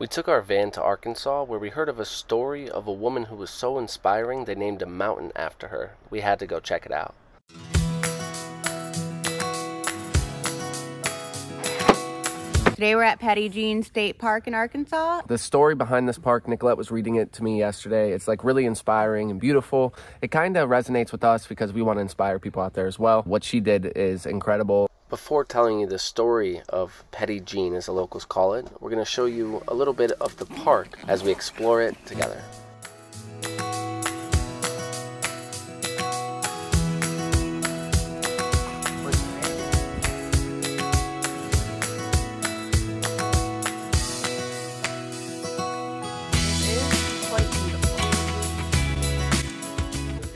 We took our van to Arkansas, where we heard of a story of a woman who was so inspiring they named a mountain after her. We had to go check it out. Today we're at PETIT State Park in Arkansas. The story behind this park, Nicolette was reading it to me yesterday. It's like really inspiring and beautiful. It kind of resonates with us because we want to inspire people out there as well. What she did is incredible. Before telling you the story of Petit Jean, as the locals call it, we're going to show you a little bit of the park as we explore it together.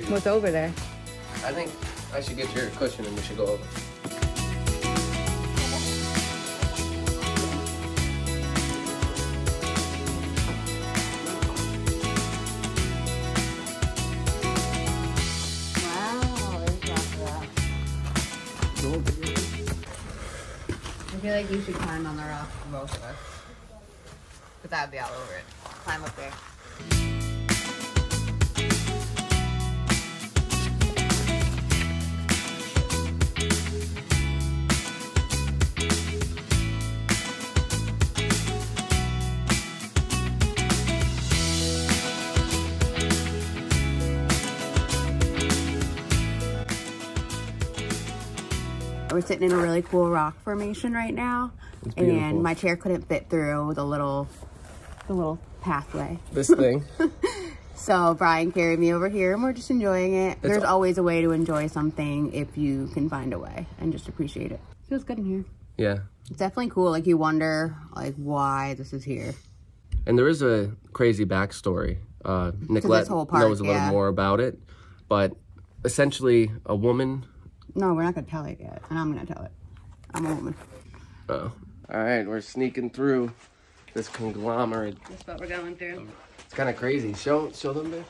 What's over there? I think I should get your cushion and we should go over. Wow, there's lots of that. I feel like you should climb on the rock for both of us. But that would be all over it. Climb up there. We're sitting in a really cool rock formation right now, and my chair couldn't fit through the little pathway. This thing. So Brian carried me over here, and we're just enjoying it. There's always a way to enjoy something if you can find a way and just appreciate it. Feels good in here. Yeah. It's definitely cool. Like, you wonder like why this is here. And there is a crazy backstory. Nicolette knows a little more about it, but essentially a woman. No, we're not going to tell it yet, and I'm going to tell it. I'm a woman. Oh. All right, we're sneaking through this conglomerate. That's what we're going through. It's kind of crazy. Show them, babe.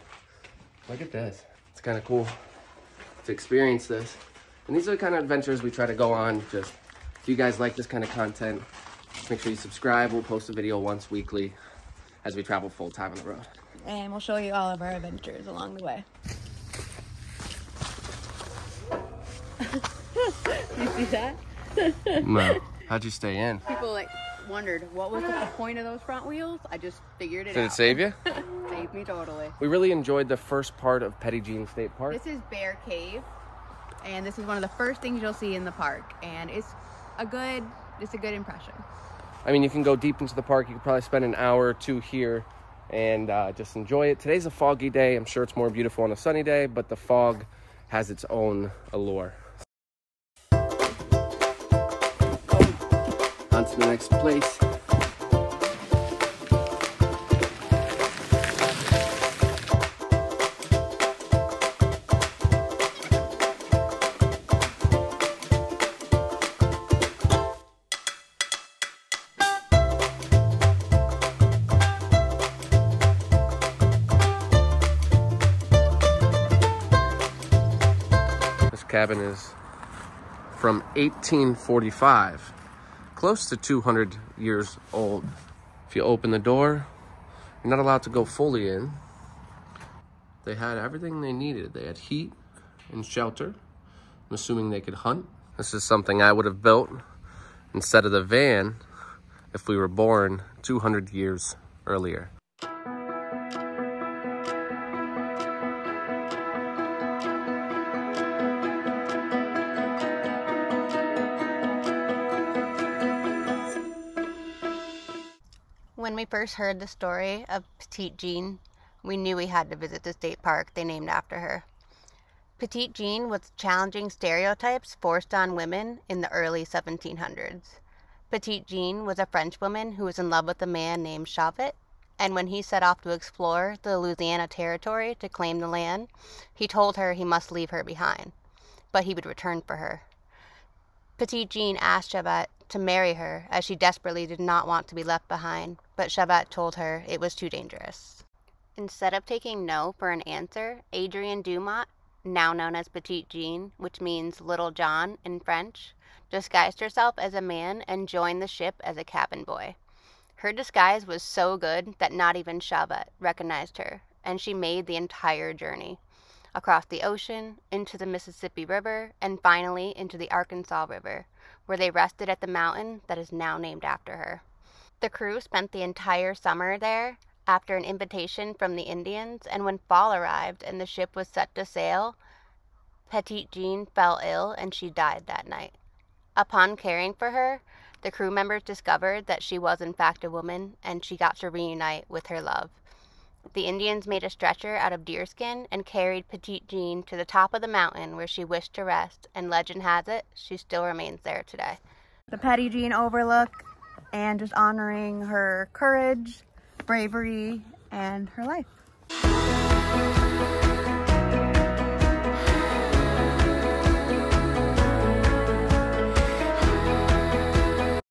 Look at this. It's kind of cool to experience this. And these are the kind of adventures we try to go on. Just, if you guys like this kind of content, make sure you subscribe. We'll post a video once weekly as we travel full-time on the road. And we'll show you all of our adventures along the way. You see that? No. How'd you stay in? People wondered what was the point of those front wheels. I just figured it out. Did it save you? Saved me totally. We really enjoyed the first part of Petit Jean State Park. This is Bear Cave, and this is one of the first things you'll see in the park, and it's a good impression. I mean, you can go deep into the park. You could probably spend an hour or two here and just enjoy it. Today's a foggy day. I'm sure it's more beautiful on a sunny day, but the fog has its own allure. On to the next place. This cabin is from 1845. Close to 200 years old. If you open the door, you're not allowed to go fully in. They had everything they needed. They had heat and shelter. I'm assuming they could hunt. This is something I would have built instead of the van if we were born 200 years earlier. When we first heard the story of Petite Jean, we knew we had to visit the state park they named after her. Petite Jean was challenging stereotypes forced on women in the early 1700s. Petite Jean was a French woman who was in love with a man named Chauvet, and when he set off to explore the Louisiana Territory to claim the land, he told her he must leave her behind, but he would return for her. Petite Jean asked Chauvet to marry her, as she desperately did not want to be left behind, but Chauvet told her it was too dangerous. Instead of taking no for an answer, Adrienne Dumont, now known as Petite Jean, which means Little John in French, disguised herself as a man and joined the ship as a cabin boy. Her disguise was so good that not even Chavette recognized her, and she made the entire journey across the ocean, into the Mississippi River, and finally into the Arkansas River, where they rested at the mountain that is now named after her. The crew spent the entire summer there after an invitation from the Indians, and when fall arrived and the ship was set to sail, Petite Jean fell ill and she died that night. Upon caring for her, the crew members discovered that she was in fact a woman, and she got to reunite with her love. The Indians made a stretcher out of deerskin and carried Petite Jean to the top of the mountain where she wished to rest, and legend has it, she still remains there today. The Petite Jean Overlook, and just honoring her courage, bravery, and her life.